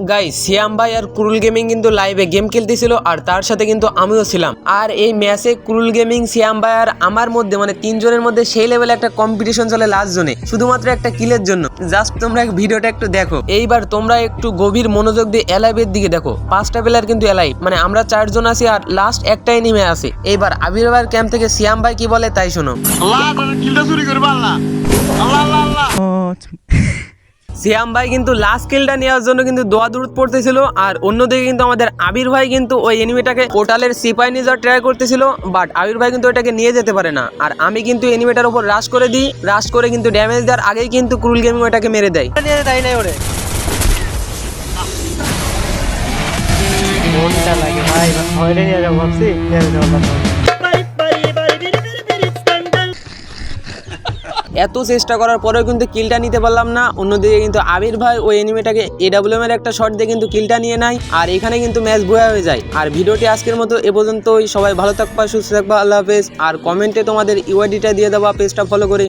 Guys সিয়াম ভাই আর কুরুল gaming কিন্তু লাইভে গেম খেলতেছিল আর তার সাথে কিন্তু আমিও ছিলাম। আর এই ম্যাচে কুরুল গেমিং, সিয়াম ভাই আর আমার মধ্যে মানে তিনজনের মধ্যে সেই লেভেলে একটা কম্পিটিশন চলে লাস্ট জোনে, শুধুমাত্র একটা কিলের জন্য। জাস্ট তোমরা ভিডিওটা একটু দেখো। এইবার তোমরা একটু গভীর মনোযোগ দিয়ে এলাইভের দিকে দেখো। 5টা প্লেয়ার কিন্তু এলাইভ, মানে আমরা 4জন আছি আর লাস্ট একটা এনিমে আছে। এইবার আবির ভাইয়ের ক্যাম্প থেকে সিয়াম ভাই কি বলে তাই শোনো। সিয়াম ভাই কিন্তু লাস্ট কিলটা নেওয়ার জন্য কিন্তু দোয়া দূরত পড়তেছিল, আর অন্যদিকে কিন্তু আমাদের আবির ভাই কিন্তু ওই এনিমিটাকে পোর্টালের সিপাই নিয়ে যাওয়ার ট্রাই করতেছিল, বাট আবির ভাই কিন্তু ওটাকে নিয়ে যেতে পারে না। আর আমি কিন্তু এনিমিটার উপর রাশ করে দিই, রাশ করে কিন্তু ড্যামেজ দেওয়ার আগেই কিন্তু কুরুল গেমিং ওটাকে মেরে দেয়। মনটা লাগে ভাই, ভয়টা নিয়ে যাবো ভাবছি। এত চেষ্টা করার পরেও কিন্তু কিলটা নিতে পারলাম না। অন্যদিকে কিন্তু আবির ভাই ওই এনিমিটাকে এডাব্লিউএম এর একটা শট দিয়ে কিন্তু কিলটা নিয়ে নেয়, আর এখানে কিন্তু ম্যাচ বয়া হয়ে যায়। আর ভিডিওটি আজকের মতো এ পর্যন্তই। সবাই ভালো থাকবা, সুস্থ থাকবা, আল্লাহ হাফেজ। আর কমেন্টে তোমাদের ইউআইডিটা দিয়ে দেবা পেজটা ফলো করে।